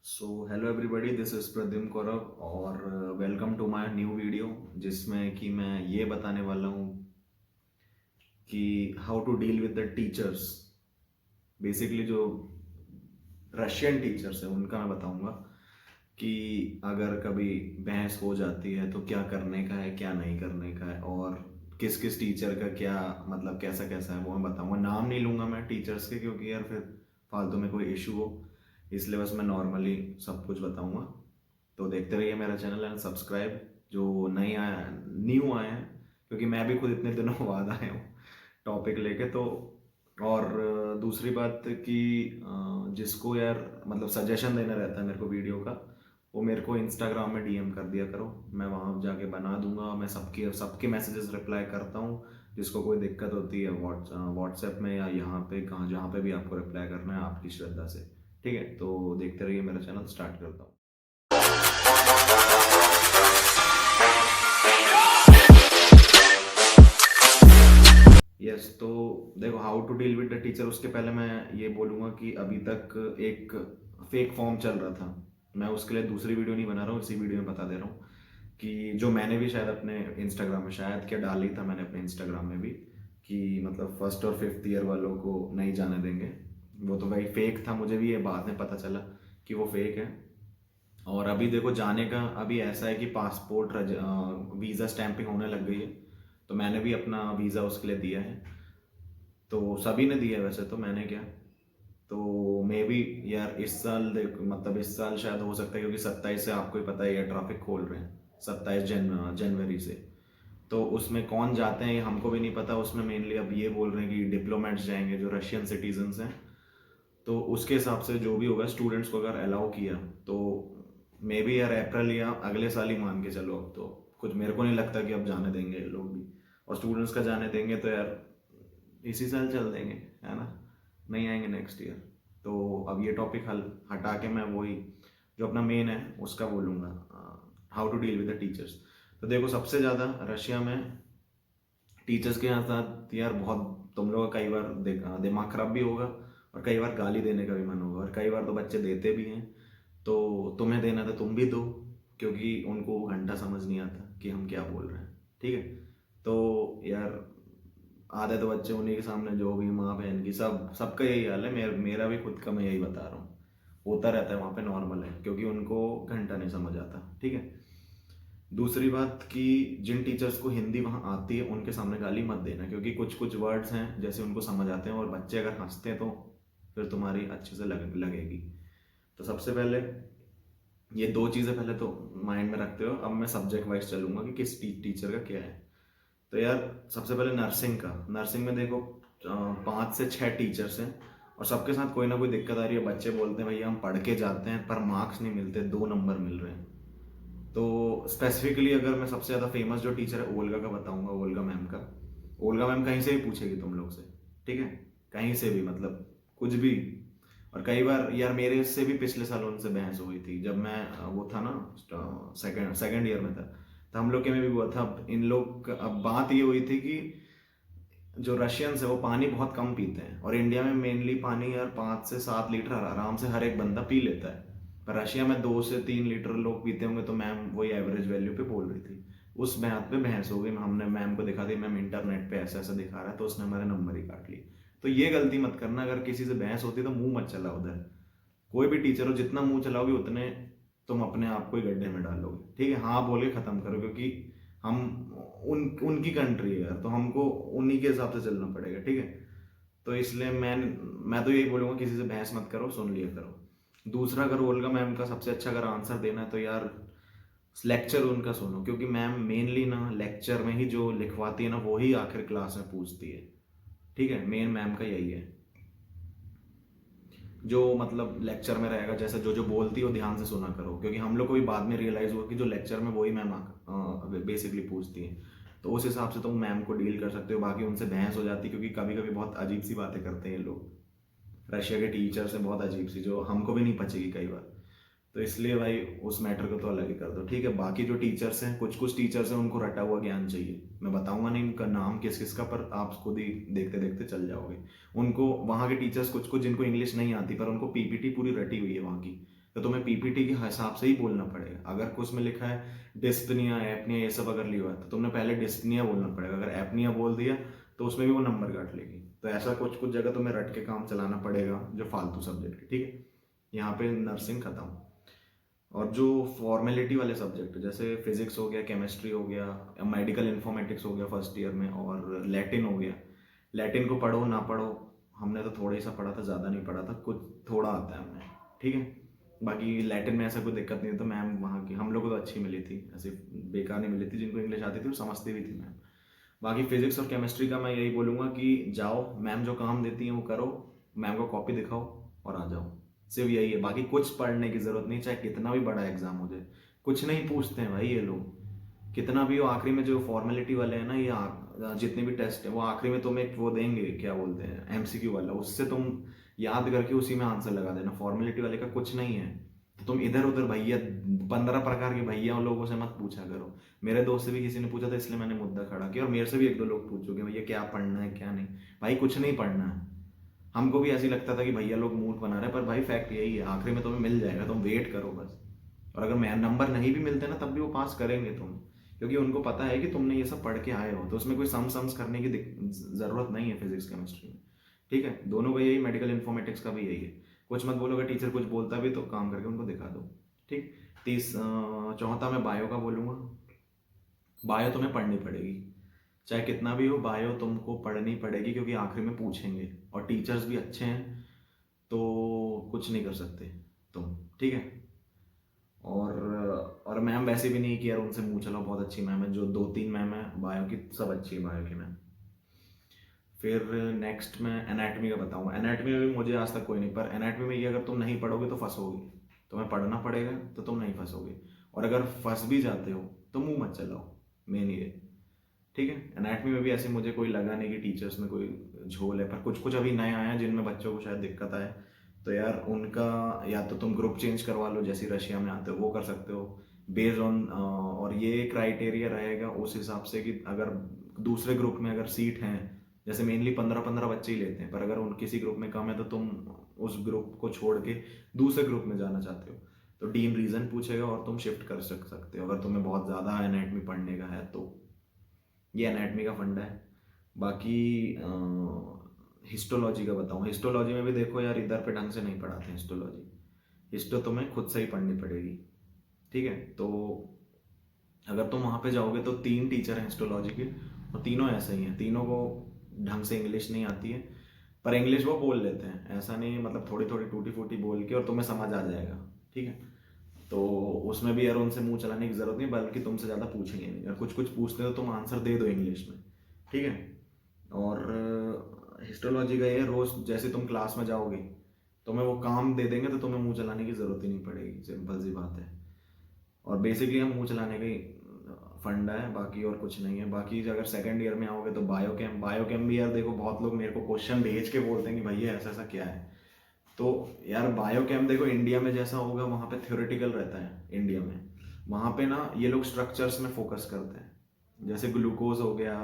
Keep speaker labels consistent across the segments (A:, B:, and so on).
A: So hello everybody, this is Pradyumn Kaurav और welcome to my new video जिसमें कि मैं ये बताने वाला हूँ कि how to deal with the teachers. Basically जो रशियन टीचर्स हैं उनका मैं बताऊँगा कि अगर कभी बहस हो जाती है तो क्या करने का है, क्या नहीं करने का है, और किस किस टीचर का क्या मतलब कैसा कैसा है वो मैं बताऊँगा। नाम नहीं लूँगा मैं टीचर्स के, क्योंकि यार फिर फालतू में कोई इशू हो, इसलिए बस मैं नॉर्मली सब कुछ बताऊँगा। तो देखते रहिए मेरा चैनल एंड सब्सक्राइब जो नहीं आया न्यू आए हैं, क्योंकि मैं भी खुद इतने दिनों बाद आया हूँ टॉपिक लेके। तो और दूसरी बात कि जिसको यार मतलब सजेशन देना रहता है मेरे को वीडियो का, वो मेरे को इंस्टाग्राम में डीएम कर दिया करो, मैं वहाँ जाके बना दूंगा। मैं सबके सबके मैसेजेस रिप्लाई करता हूँ। जिसको कोई दिक्कत होती है व्हाट्सएप में या यहाँ पे कहाँ जहाँ पे भी आपको रिप्लाई करना है आपकी श्रद्धा से। ठीक है, तो देखते रहिए मेरा चैनल, स्टार्ट करता हूँ। यस, तो देखो how to deal with the teacher, उसके पहले मैं ये बोलूँगा कि अभी तक एक फेक फॉर्म चल रहा था। मैं उसके लिए दूसरी वीडियो नहीं बना रहा हूँ, इसी वीडियो में बता दे रहा हूँ कि जो मैंने भी शायद अपने इंस्टाग्राम में शायद क्या डाल ही था मैंने अपने इंस्टाग्राम में भी, कि मतलब फर्स्ट और फिफ्थ ईयर वालों को नहीं जाने देंगे। वो तो भाई फेक था, मुझे भी ये बाद में पता चला कि वो फेक है। और अभी देखो जाने का अभी ऐसा है कि पासपोर्ट वीज़ा स्टैंपिंग होने लग गई है, तो मैंने भी अपना वीज़ा उसके लिए दिया है। तो सभी ने दिया है वैसे, तो मैंने क्या, तो मे बी यार इस साल देख मतलब इस साल शायद हो सकता है, क्योंकि 27 से आपको ही पता है एयर ट्रैफिक खोल रहे हैं, 27 जनवरी से। तो उसमें कौन जाते हैं ये हमको भी नहीं पता। उसमें मेनली अब ये बोल रहे हैं कि डिप्लोमेट्स जाएंगे जो रशियन सिटीजन्स हैं। तो उसके हिसाब से जो भी होगा, स्टूडेंट्स को अगर अलाउ किया तो मे बी यार अप्रैल या अगले साल ही मान के चलो। अब तो कुछ मेरे को नहीं लगता कि अब जाने देंगे ये लोग भी। और स्टूडेंट्स का जाने देंगे तो यार इसी साल चल देंगे, है ना, नहीं आएंगे नेक्स्ट ईयर। तो अब ये टॉपिक हटा के मैं वही जो अपना मेन है उसका बोलूँगा, how to deal with the teachers. तो देखो सबसे ज़्यादा रशिया में टीचर्स के यहाँ साथ यार बहुत तुम लोग का कई बार दिमाग खराब भी होगा, और कई बार गाली देने का भी मन होगा, और कई बार तो बच्चे देते भी हैं। तो तुम्हें देना था तुम भी दो, क्योंकि उनको घंटा समझ नहीं आता कि हम क्या बोल रहे हैं। ठीक है, तो यार आधे तो बच्चे उन्हीं के सामने जो भी माँ बहन की सबका यही हाल है। मेरा भी खुद का, मैं यही बता रहा हूँ, होता रहता है वहाँ पे, नॉर्मल है, क्योंकि उनको घंटा नहीं समझ आता। ठीक है, दूसरी बात कि जिन टीचर्स को हिंदी वहाँ आती है उनके सामने गाली मत देना, क्योंकि कुछ कुछ वर्ड्स हैं जैसे उनको समझ आते हैं, और बच्चे अगर हंसते हैं तो फिर तुम्हारी अच्छे से लगेगी। तो सबसे पहले ये दो चीज़ें पहले तो माइंड में रखते हो। अब मैं सब्जेक्ट वाइज चलूंगा कि किस टीचर का क्या है। तो यार सबसे पहले नर्सिंग में देखो 5 से 6 टीचर्स हैं, और सबके साथ कोई ना कोई दिक्कत आ रही है। बच्चे बोलते हैं भैया हम पढ़ के जाते हैं पर मार्क्स नहीं मिलते, 2 नंबर मिल रहे हैं। तो स्पेसिफिकली अगर मैं सबसे ज़्यादा फेमस जो टीचर है ओल्गा का बताऊंगा, ओल्गा मैम का। ओल्गा मैम कहीं से भी पूछेगी तुम लोग से, ठीक है, कहीं से भी, मतलब कुछ भी। और कई बार यार मेरे से भी पिछले साल उनसे बहस हुई थी, जब मैं वो था ना सेकंड ईयर में था। तो हम लोग के में भी हुआ था। इन लोग अब बात ये हुई थी कि जो रशियंस है वो पानी बहुत कम पीते हैं, और इंडिया में मेनली पानी यार 5 से 7 लीटर आराम से हर एक बंदा पी लेता है। पर रशिया में 2 से 3 लीटर लोग पीते होंगे, तो मैम वही एवरेज वैल्यू पे बोल रही थी। उस बात पे बहस हो गई, हमने मैम को दिखा दी मैम इंटरनेट पे ऐसा ऐसा दिखा रहा है, तो उसने हमारे नंबर ही काट लिए। तो ये गलती मत करना, अगर किसी से बहस होती है तो मुंह मत चला उधर। कोई भी टीचर हो, जितना मुंह चलाओगे उतने तुम अपने आप को ही गड्ढे में डालोगे। ठीक है, हाँ बोल के खत्म करो, क्योंकि हम उनकी कंट्री है यार, तो हमको उन्हीं के हिसाब से चलना पड़ेगा। ठीक है, तो इसलिए मैं तो यही बोलूँगा किसी से बहस मत करो, सुन लिया करो। दूसरा, अगर ओल्गा मैम का सबसे अच्छा अगर आंसर देना है तो यार लेक्चर उनका सुनो, क्योंकि मैम मेनली ना लेक्चर में ही जो लिखवाती है ना वो ही आखिर क्लास में पूछती है। ठीक है, मेन मैम का यही है, जो मतलब लेक्चर में रहेगा जैसे जो जो बोलती है वो ध्यान से सुना करो, क्योंकि हम लोग को भी बाद में रियलाइज हुआ कि जो लेक्चर में वही मैम बेसिकली पूछती है। तो उस हिसाब से तुम मैम को डील कर सकते हो। बाकी उनसे बहस हो जाती है, क्योंकि कभी कभी बहुत अजीब सी बातें करते हैं ये लोग। रशिया के टीचर्स हैं बहुत अजीब सी, जो हमको भी नहीं पचेगी कई बार। तो इसलिए भाई उस मैटर को तो अलग ही कर दो। ठीक है, बाकी जो टीचर्स हैं, कुछ कुछ टीचर्स हैं उनको रटा हुआ ज्ञान चाहिए। मैं बताऊंगा नहीं उनका नाम किस किस का, पर आप खुद ही देखते देखते चल जाओगे। उनको वहाँ के टीचर्स कुछ कुछ जिनको इंग्लिश नहीं आती, पर उनको पीपीटी पूरी रटी हुई है वहाँ की, तो तुम्हें पीपीटी के हिसाब से ही बोलना पड़ेगा। अगर कुछ में लिखा है डिस्पनिया, एपनिया, ये सब अगर लिया हुआ है तो तुमने पहले डिस्पनिया बोलना पड़ेगा। अगर एपनिया बोल दिया तो उसमें भी वो नंबर काट लेगी। तो ऐसा कुछ कुछ जगह तुम्हें रट के काम चलाना पड़ेगा जो फालतू सब्जेक्ट है, ठीक है। यहाँ पे नर्सिंग खत्म। और जो फॉर्मेलिटी वाले सब्जेक्ट जैसे फिजिक्स हो गया, केमिस्ट्री हो गया, मेडिकल इन्फॉर्मेटिक्स हो गया फर्स्ट ईयर में, और लैटिन हो गया। लैटिन को पढ़ो ना पढ़ो, हमने तो थोड़ा ही सा पढ़ा था, ज़्यादा नहीं पढ़ा था, कुछ थोड़ा आता है हमें, ठीक है। बाकी लैटिन में ऐसा कोई दिक्कत नहीं है। तो मैम वहाँ की हम लोग को तो अच्छी मिली थी, ऐसी बेकार नहीं मिली थी। जिनको इंग्लिश आती थी वो समझती भी थी मैम। बाकी फिजिक्स और केमिस्ट्री का मैं यही बोलूँगा कि जाओ, मैम जो काम देती हैं वो करो, मैम को कॉपी दिखाओ और आ जाओ। सिर्फ यही है, बाकी कुछ पढ़ने की ज़रूरत नहीं, चाहे कितना भी बड़ा एग्जाम हो जाए। कुछ नहीं पूछते हैं भाई ये लोग, कितना भी हो। आखिरी में जो फॉर्मेलिटी वाले हैं ना, ये जितने भी टेस्ट है वो आखिरी में तुम्हें वो देंगे, क्या बोलते हैं, एमसीक्यू वाला, उससे तुम याद करके उसी में आंसर लगा देना। फॉर्मेलिटी वाले का कुछ नहीं है। तो तुम इधर उधर भैया 15 प्रकार के भैया लोगों से मत पूछा करो। मेरे दोस्त से भी किसी ने पूछा था, इसलिए मैंने मुद्दा खड़ा किया। और मेरे से भी एक दो लोग पूछ चुके भैया क्या पढ़ना है क्या नहीं। भाई कुछ नहीं पढ़ना है। हमको भी ऐसी लगता था कि भैया लोग मूड बना रहे हैं, पर भाई फैक्ट यही है, आखिरी में तुम्हें मिल जाएगा, तुम वेट करो बस। और अगर मैं नंबर नहीं भी मिलते ना तब भी वो पास करेंगे तुम, क्योंकि उनको पता है कि तुमने ये सब पढ़ के आए हो। तो उसमें कोई सम्स करने की ज़रूरत नहीं है फिजिक्स केमिस्ट्री में, ठीक है। दोनों का यही, मेडिकल इन्फॉर्मेटिक्स का भी यही है। कुछ मत बोलो, अगर टीचर कुछ बोलता भी तो काम करके उनको दिखा दो, ठीक। चौथा मैं बायो का बोलूँगा। बायो तुम्हें पढ़नी पड़ेगी, चाहे कितना भी हो, बायो तुमको पढ़नी पड़ेगी, क्योंकि आखिर में पूछेंगे और टीचर्स भी अच्छे हैं तो कुछ नहीं कर सकते तुम, ठीक है। और मैम वैसे भी नहीं कि यार उनसे मुंह चलाओ, बहुत अच्छी मैम है। जो 2-3 मैम है बायो की, सब अच्छी है बायो की मैम। फिर नेक्स्ट मैं एनाटमी का बताऊंगा। एनाटमी में भी मुझे आज तक कोई नहीं, पर एनाटमी में ये अगर तुम नहीं पढ़ोगे तो फंसोगे। तुम्हें पढ़ना पड़ेगा तो तुम नहीं फंसोगे, और अगर फंस भी जाते हो तो मुंह मत चलाओ, मेन ये, ठीक है। एनाटमी में भी ऐसे मुझे कोई लगा नहीं कि टीचर्स में कोई झोल है, पर कुछ कुछ अभी नए आए हैं जिनमें बच्चों को शायद दिक्कत आए। तो यार उनका या तो तुम ग्रुप चेंज करवा लो, जैसे रशिया में आते हो वो कर सकते हो, बेस्ड ऑन। और ये क्राइटेरिया रहेगा उस हिसाब से कि अगर दूसरे ग्रुप में अगर सीट हैं, जैसे मेनली 15-15 बच्चे ही लेते हैं, पर अगर उन किसी ग्रुप में कम है तो तुम उस ग्रुप को छोड़ के दूसरे ग्रुप में जाना चाहते हो तो डीन रीज़न पूछेगा और तुम शिफ्ट कर सकते हो, अगर तुम्हें बहुत ज़्यादा एनाटमी पढ़ने का है तो। ये एनाटमी का फंडा है। बाकी हिस्टोलॉजी का बताऊँ। हिस्टोलॉजी में भी देखो यार, इधर पे ढंग से नहीं पढ़ाते हिस्टोलॉजी। हिस्टो तुम्हें खुद से ही पढ़नी पड़ेगी, ठीक है। तो अगर तुम वहाँ पे जाओगे तो 3 टीचर हैं हिस्टोलॉजी के, और तीनों ऐसे ही हैं। तीनों को ढंग से इंग्लिश नहीं आती है, पर इंग्लिश वो बोल लेते हैं, ऐसा नहीं, मतलब थोड़ी थोड़ी टूटी फूटी बोल के, और तुम्हें समझ आ जाएगा, ठीक है। तो उसमें भी यार उनसे मुंह चलाने की ज़रूरत नहीं, बल्कि तुमसे ज़्यादा पूछेंगे नहीं। अगर कुछ कुछ पूछते हो तो तुम आंसर दे दो इंग्लिश में, ठीक है। और हिस्टोलॉजी का ये, रोज़ जैसे तुम क्लास में जाओगे तुम्हें वो काम दे देंगे तो तुम्हें मुंह चलाने की ज़रूरत ही नहीं पड़ेगी, सिंपल सी बात है। और बेसिकली हम मुंह चलाने का ही फंडा है, बाकी और कुछ नहीं है। बाकी अगर सेकंड ईयर में आओगे तो बायो कैम भी यार देखो, बहुत लोग मेरे को क्वेश्चन भेज के बोलते हैं कि भैया ऐसा ऐसा क्या है। तो यार बायोकेम देखो, इंडिया में जैसा होगा वहाँ पे थ्योरेटिकल रहता है। इंडिया में वहाँ पे ना ये लोग स्ट्रक्चर्स में फोकस करते हैं, जैसे ग्लूकोज हो गया,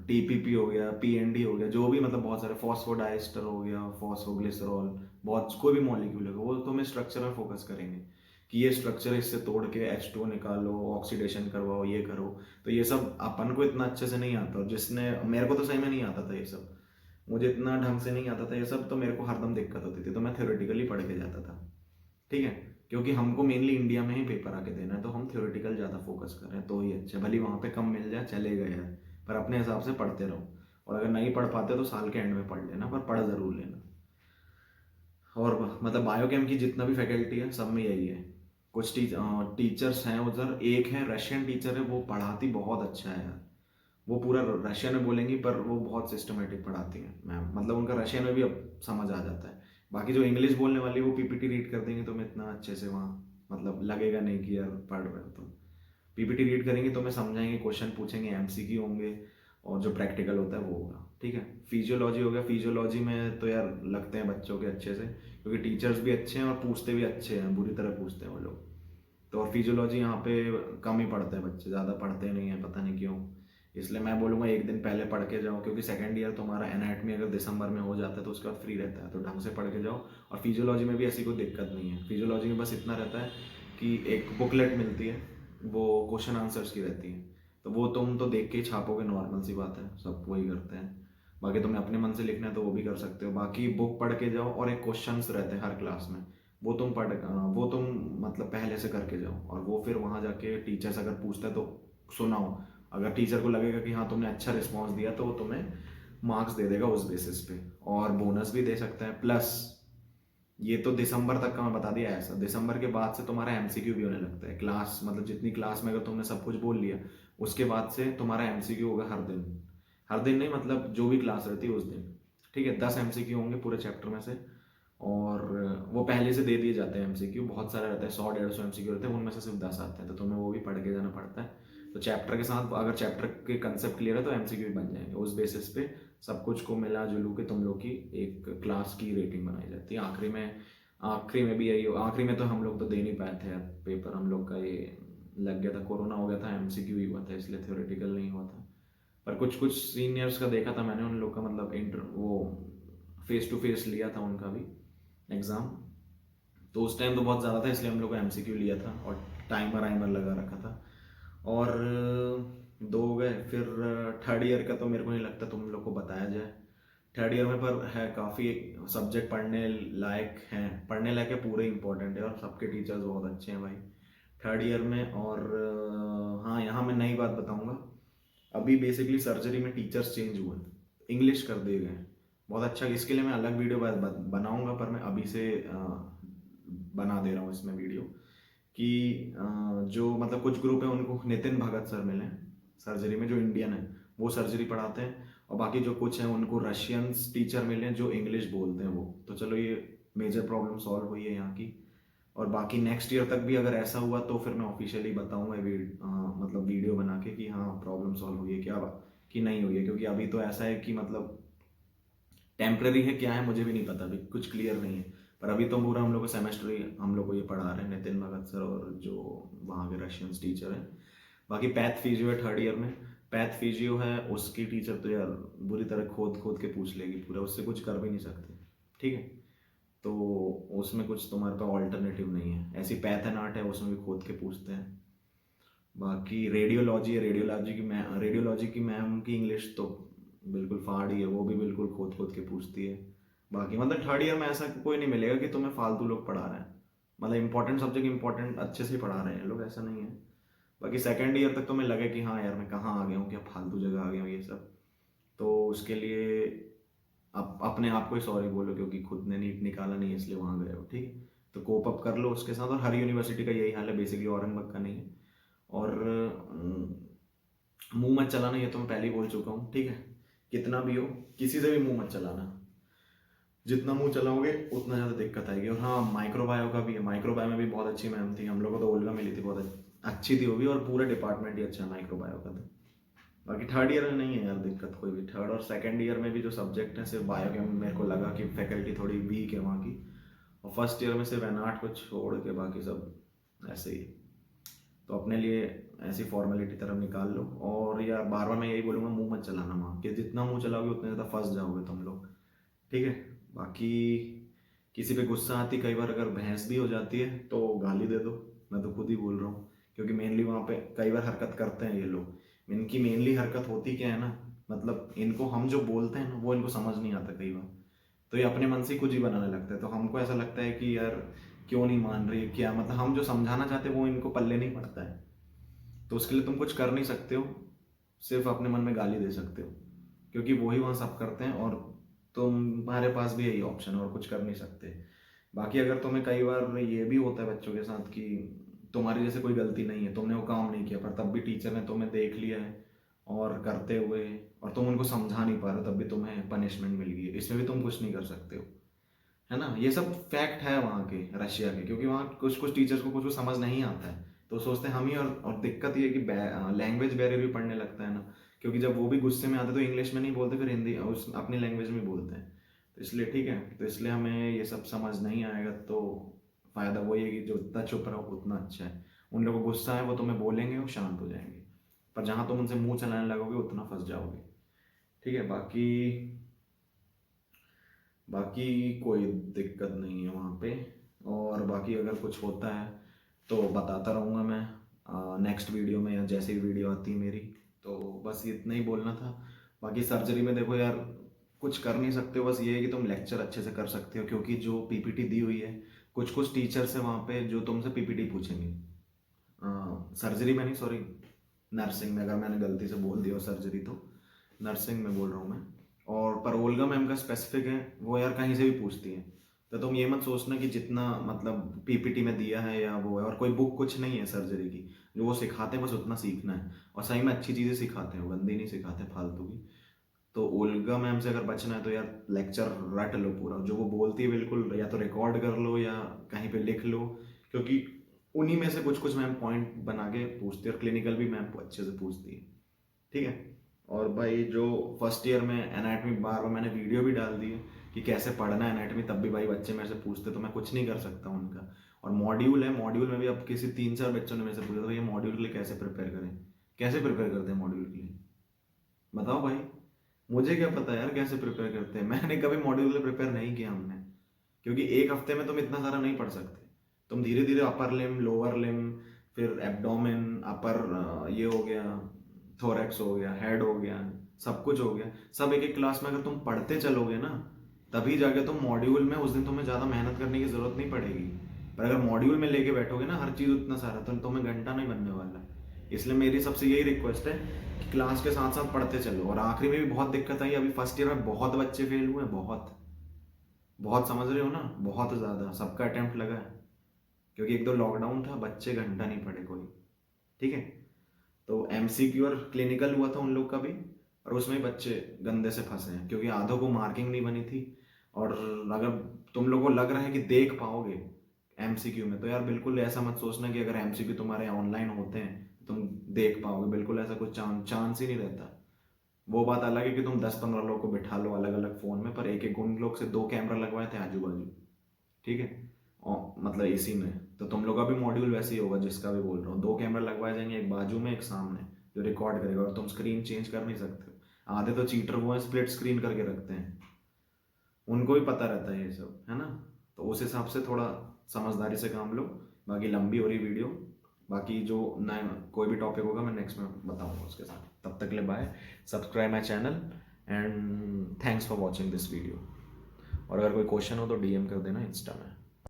A: टीपीपी हो गया, पीएनडी हो गया, जो भी मतलब बहुत सारे, फॉस्फोडाइस्टर हो गया, फॉस्फोग्लिसरॉल, बहुत कोई भी मॉलिक्यूल है वो तुम्हें स्ट्रक्चर में फोकस करेंगे कि ये स्ट्रक्चर इससे तोड़ के H2 निकालो, ऑक्सीडेशन करवाओ, ये करो। तो ये सब अपन को इतना अच्छे से नहीं आता, जिसने, मेरे को तो सही में नहीं आता था ये सब, मुझे इतना ढंग से नहीं आता था ये सब, तो मेरे को हरदम दिक्कत होती थी, तो मैं थ्योरेटिकली पढ़ के जाता था, ठीक है। क्योंकि हमको मेनली इंडिया में ही पेपर आके देना है, तो हम थ्योरेटिकल ज़्यादा फोकस कर रहे हैं, तो ही अच्छा। भले वहाँ पे कम मिल जाए चलेगा यार, पर अपने हिसाब से पढ़ते रहो। और अगर नहीं पढ़ पाते तो साल के एंड में पढ़ लेना, पर पढ़ ज़रूर लेना। और मतलब बायोकेम की जितना भी फैकल्टी है सब में यही है। कुछ टीचर्स हैं उधर, एक है रशियन टीचर है, वो पढ़ाती बहुत अच्छा है यार। वो पूरा रशियन में बोलेंगी, पर वो बहुत सिस्टमेटिक पढ़ाती हैं मैम, मतलब उनका रशियन में भी अब समझ आ जाता है। बाकी जो इंग्लिश बोलने वाली वो पीपीटी रीड कर देंगे तुम्हें इतना अच्छे से, वहाँ मतलब लगेगा नहीं कि यार पढ़ रहे हो तुम। पीपीटी रीड करेंगे तो मैं समझाएंगे, क्वेश्चन पूछेंगे, एमसीक्यू होंगे, और जो प्रैक्टिकल होता है वो होगा, ठीक है। फिजियोलॉजी हो गया। फिजियोलॉजी में तो यार लगते हैं बच्चों के अच्छे से, क्योंकि टीचर्स भी अच्छे हैं और पूछते भी अच्छे हैं, बुरी तरह पूछते हैं वो लोग। तो और फिजियोलॉजी यहाँ पे कम ही पढ़ते हैं बच्चे, ज़्यादा पढ़ते नहीं हैं, पता नहीं क्यों। इसलिए मैं बोलूँगा एक दिन पहले पढ़ के जाओ, क्योंकि सेकंड ईयर तुम्हारा एनाटमी अगर दिसंबर में हो जाता है तो उसके बाद फ्री रहता है, तो ढंग से पढ़ के जाओ। और फिजियोलॉजी में भी ऐसी कोई दिक्कत नहीं है। फिजियोलॉजी में बस इतना रहता है कि एक बुकलेट मिलती है, वो क्वेश्चन आंसर्स की रहती है, तो वो तुम तो देख के ही छापोगे, नॉर्मल सी बात है, सब वही करते हैं। बाकी तुम्हें अपने मन से लिखना है तो वो भी कर सकते हो। बाकी बुक पढ़ के जाओ, और एक क्वेश्चंस रहते हैं हर क्लास में, वो तुम मतलब पहले से करके जाओ, और वो फिर वहाँ जाके टीचर्स अगर पूछता है तो सुनाओ। अगर टीचर को लगेगा कि हाँ तुमने अच्छा रिस्पॉन्स दिया, तो वो तुम्हें मार्क्स दे देगा उस बेसिस पे, और बोनस भी दे सकता है। प्लस ये तो दिसंबर तक का मैं बता दिया ऐसा, दिसंबर के बाद से तुम्हारा एमसीक्यू भी होने लगता है। क्लास मतलब जितनी क्लास में अगर तुमने सब कुछ बोल लिया, उसके बाद से तुम्हारा एमसीक्यू होगा हर दिन। हर दिन नहीं, मतलब जो भी क्लास रहती है उस दिन, ठीक है। 10 एमसीक्यू होंगे पूरे चैप्टर में से, और वो पहले से दे दिए जाते हैं। एमसीक्यू बहुत सारे रहते हैं, 100-150 एमसीक्यू रहते हैं, उनमें से सिर्फ 10 आते हैं, तो तुम्हें वो भी पढ़ के जाना पड़ता है। तो चैप्टर के साथ अगर चैप्टर के कंसेप्ट क्लियर है तो एमसीक्यू भी बन जाएंगे। उस बेसिस पे सब कुछ को मिला जुलू के तुम लोग की एक क्लास की रेटिंग बनाई जाती है। आखिरी में भी यही हो, आखिरी में तो हम लोग तो दे नहीं पाए थे यार पेपर, हम लोग का ये लग गया था, कोरोना हो गया था, एमसीक्यू ही हुआ था, इसलिए थ्योरेटिकल नहीं हुआ था। पर कुछ कुछ सीनियर्स का देखा था मैंने, उन लोग का मतलब इंटर वो फेस टू फेस लिया था उनका भी एग्ज़ाम, तो उस टाइम तो बहुत ज़्यादा था, इसलिए हम लोग को एमसीक्यू लिया था और टाइमर आइमर लगा रखा था। और दो हो गए। फिर थर्ड ईयर का तो मेरे को नहीं लगता तुम लोग को बताया जाए। थर्ड ईयर में पर है काफ़ी सब्जेक्ट पढ़ने लायक है, पूरे इंपॉर्टेंट है, और सबके टीचर्स बहुत अच्छे हैं भाई थर्ड ईयर में। और हाँ, यहाँ मैं नई बात बताऊँगा। अभी बेसिकली सर्जरी में टीचर्स चेंज हुए, इंग्लिश कर दिए गए। बहुत अच्छा, इसके लिए मैं अलग वीडियो बनाऊंगा, पर मैं अभी से बना दे रहा हूँ इसमें वीडियो कि जो मतलब कुछ ग्रुप है उनको नितिन भगत सर मिले सर्जरी में, जो इंडियन है, वो सर्जरी पढ़ाते हैं। और बाकी जो कुछ हैं उनको रशियंस टीचर मिले हैं जो इंग्लिश बोलते हैं वो। तो चलो, ये मेजर प्रॉब्लम सॉल्व हुई है यहाँ की। और बाकी नेक्स्ट ईयर तक भी अगर ऐसा हुआ तो फिर मैं ऑफिशियली बताऊंगा मतलब वीडियो बना के कि हाँ प्रॉब्लम सॉल्व हुई है क्या, कि नहीं हुई है। क्योंकि अभी तो ऐसा है कि मतलब टेम्पररी है क्या है मुझे भी नहीं पता, अभी कुछ क्लियर नहीं है। पर अभी तो पूरा हम लोग को सेमेस्टर ही हम लोग को ये पढ़ा रहे हैं नितिन भगत सर और जो वहाँ के रशियंस टीचर हैं। बाकी पैथ फिजियो है थर्ड ईयर में। पैथ फिजियो है, उसकी टीचर तो यार बुरी तरह खोद खोद के पूछ लेगी पूरा, उससे कुछ कर भी नहीं सकते, ठीक है। तो उसमें कुछ तुम्हारे पास ऑल्टरनेटिव नहीं है। ऐसी पैथ एंड आर्ट है, उसमें भी खोद के पूछते हैं। बाकी रेडियोलॉजी है, रेडियोलॉजी की मैम की इंग्लिश तो बिल्कुल फाड़ ही है, वो भी बिल्कुल खोद खोद के पूछती है। बाकी मतलब थर्ड ईयर में ऐसा कोई नहीं मिलेगा कि तुम्हें फालतू लोग पढ़ा रहे हैं, मतलब इंपॉर्टेंट सब्जेक्ट इंपॉर्टेंट अच्छे से ही पढ़ा रहे हैं लोग, ऐसा नहीं है। बाकी सेकेंड ईयर तक तो मैं लगे कि हाँ यार मैं कहाँ आ गया हूँ, क्या फालतू जगह आ गया हूँ ये सब। तो उसके लिए अपने आप को ही सॉरी बोलो, क्योंकि खुद ने नीट निकाला नहीं है इसलिए वहाँ गए हो, ठीक है। तो कोप अप कर लो उसके साथ। और हर यूनिवर्सिटी का यही हाल है बेसिकली, औरंगाबाद का नहीं है। और मुंह मत चलाना, ये तो मैं पहले ही बोल चुका हूँ, ठीक है। कितना भी हो, किसी से भी मुंह मत चलाना। जितना मुंह चलाओगे उतना ज़्यादा दिक्कत आएगी। और हाँ, माइक्रोबायो का भी है, माइक्रोबायो में भी बहुत अच्छी मैम थी, हम लोग को तो ओल्गा मिली थी, बहुत अच्छी थी वो भी, और पूरा डिपार्टमेंट ही अच्छा है माइक्रोबायो का तो। बाकी थर्ड ईयर में नहीं है यार दिक्कत कोई भी। थर्ड और सेकंड ईयर में भी जो सब्जेक्ट है सिर्फ बायो के, मेरे को लगा कि फैकल्टी थोड़ी वीक है वहाँ की। और फर्स्ट ईयर में सिर्फ एनाट को छोड़ के बाकी सब ऐसे ही। तो अपने लिए ऐसी फॉर्मेलिटी तरफ निकाल लो। और यार बार बार मैं यही बोलूँगा, मुंह मत चलाना वहाँ, कि जितना मुंह चलाओगे उतने ज़्यादा फंस जाओगे तुम लोग, ठीक है। बाकी किसी पे गुस्सा आती, कई बार अगर बहस भी हो जाती है तो गाली दे दो, मैं तो खुद ही बोल रहा हूँ। क्योंकि मेनली वहाँ पे कई बार हरकत करते हैं ये लोग। इनकी मेनली हरकत होती क्या है ना, मतलब इनको हम जो बोलते हैं ना वो इनको समझ नहीं आता कई बार, तो ये अपने मन से कुछ ही बनाने लगता है। तो हमको ऐसा लगता है कि यार क्यों नहीं मान रही है, क्या मतलब हम जो समझाना चाहते हैं वो इनको पल्ले नहीं पड़ता है। तो उसके लिए तुम कुछ कर नहीं सकते हो, सिर्फ अपने मन में गाली दे सकते हो, क्योंकि वही वहाँ सब करते हैं और तुम्हारे पास भी यही ऑप्शन है, और कुछ कर नहीं सकते। बाकी अगर तुम्हें कई बार ये भी होता है बच्चों के साथ कि तुम्हारी जैसे कोई गलती नहीं है, तुमने वो काम नहीं किया, पर तब भी टीचर ने तुम्हें देख लिया है और करते हुए, और तुम उनको समझा नहीं पा रहे, तब भी तुम्हें पनिशमेंट मिल गई है, इसमें भी तुम कुछ नहीं कर सकते हो, है ना। ये सब फैक्ट है वहाँ के रशिया के, क्योंकि वहाँ कुछ कुछ टीचर्स को कुछ कुछ समझ नहीं आता है, तो सोचते हैं हम ही। और दिक्कत ये है कि लैंग्वेज बैरियर भी पढ़ने लगता है ना, क्योंकि जब वो भी गुस्से में आते तो इंग्लिश में नहीं बोलते, फिर हिंदी उस अपनी लैंग्वेज में बोलते हैं। तो इसलिए ठीक है, तो इसलिए हमें ये सब समझ नहीं आएगा, तो फ़ायदा वही है कि जो जितना चुप रहो उतना अच्छा है। उन लोगों को गुस्सा है वो तुम्हें बोलेंगे, वो शांत हो जाएंगे। पर जहाँ तुम उनसे मुंह चलाने लगोगे उतना फंस जाओगे। ठीक है, बाकी बाकी कोई दिक्कत नहीं है वहाँ पे। और बाकी अगर कुछ होता है तो बताता रहूँगा मैं नेक्स्ट वीडियो में, या जैसे ही वीडियो आती है मेरी। तो बस इतना ही बोलना था। बाकी सर्जरी में देखो यार, कुछ कर नहीं सकते हो, बस ये है कि तुम लेक्चर अच्छे से कर सकते हो, क्योंकि जो पीपीटी दी हुई है, कुछ कुछ टीचर्स है वहाँ पे जो तुमसे पीपीटी पूछेंगे। सर्जरी में नहीं, सॉरी, नर्सिंग में, अगर मैंने गलती से बोल दिया सर्जरी तो नर्सिंग में बोल रहा हूँ मैं। और पर ओल्गा मैम का स्पेसिफिक है, वो यार कहीं से भी पूछती है। तो तुम ये मत सोचना कि जितना मतलब पीपीटी में दिया है या वो है, और कोई बुक कुछ नहीं है सर्जरी की। जो वो सिखाते हैं बस उतना सीखना है, और सही में अच्छी चीज़ें सिखाते हैं, वो गंदी नहीं सिखाते फालतू की। तो ओल्गा मैम से अगर बचना है तो यार लेक्चर रट लो पूरा, जो वो बोलती है बिल्कुल, या तो रिकॉर्ड कर लो या कहीं पे लिख लो, क्योंकि उन्हीं में से कुछ कुछ मैम पॉइंट बना के पूछती है, और क्लिनिकल भी मैम अच्छे से पूछती है। ठीक है। और भाई जो फर्स्ट ईयर में एनाटमी, बार बार मैंने वीडियो भी डाल दी है कि कैसे पढ़ना है एनाटमी, तब भी भाई बच्चे मेरे से पूछते, तो मैं कुछ नहीं कर सकता उनका। और मॉड्यूल है, मॉड्यूल में भी अब किसी 3-4 बच्चों ने मेरे से पूछा था ये मॉड्यूल के लिए कैसे प्रिपेयर करें। कैसे प्रिपेयर करते हैं मॉड्यूल के लिए, बताओ भाई। मुझे क्या पता यार कैसे प्रिपेयर करते हैं, मैंने कभी मॉड्यूल के लिए प्रिपेयर नहीं किया हमने। क्योंकि एक हफ्ते में तुम इतना सारा नहीं पढ़ सकते। तुम धीरे धीरे अपर लिम, लोअर लिम, फिर एब्डोमेन, अपर ये हो गया, थोरैक्स हो गया, हेड हो गया, सब कुछ हो गया, सब एक एक क्लास में अगर तुम पढ़ते चलोगे ना, तभी जाके तुम मॉड्यूल में, उस दिन तुम्हें ज़्यादा मेहनत करने की ज़रूरत नहीं पड़ेगी। पर अगर मॉड्यूल में लेके बैठोगे ना हर चीज़ उतना सारा, तो तुम्हें घंटा नहीं बनने वाला। इसलिए मेरी सबसे यही रिक्वेस्ट है कि क्लास के साथ साथ पढ़ते चलो। और आखिरी में भी बहुत दिक्कत आई, अभी फर्स्ट ईयर में बहुत बच्चे फेल हुए, बहुत बहुत, समझ रहे हो ना, बहुत ज़्यादा सबका अटेम्प्ट लगा है। क्योंकि एक दो लॉकडाउन था, बच्चे घंटा नहीं पढ़े कोई। ठीक है। तो एमसीक्यू और क्लिनिकल हुआ था उन लोग का भी, और उसमें भी बच्चे गंदे से फंसे हैं, क्योंकि आधों को मार्किंग नहीं बनी थी। और अगर तुम लोगों को लग रहा है कि देख पाओगे एमसीक्यू में, तो यार बिल्कुल ऐसा मत सोचना कि अगर एमसीक्यू तुम्हारे ऑनलाइन होते हैं तो तुम देख पाओगे, बिल्कुल ऐसा कुछ चांस ही नहीं रहता। वो बात अलग है कि तुम 10-15 लोग को बिठा लो अलग अलग फ़ोन में, पर एक एक उन लोग से 2 कैमरा लगवाए थे आजू बाजू। ठीक है। और मतलब इसी में तो तुम लोग का भी मॉड्यूल वैसे ही होगा, जिसका भी बोल रहा हूँ, 2 कैमरा लगवाए जाएंगे, एक बाजू में एक सामने, जो रिकॉर्ड करेगा, और तुम स्क्रीन चेंज कर नहीं सकते हो। आधे तो चीटर वो हैं, स्प्लिट स्क्रीन करके रखते हैं, उनको भी पता रहता है ये सब, है ना। तो उस हिसाब से थोड़ा समझदारी से काम लो। बाकी लंबी हो रही वीडियो, बाकी जो नया कोई भी टॉपिक होगा मैं नेक्स्ट में बताऊंगा उसके साथ। तब तक के लिए bye, subscribe my channel, and thanks for watching this video. और अगर कोई क्वेश्चन हो तो डीएम कर देना इंस्टा में।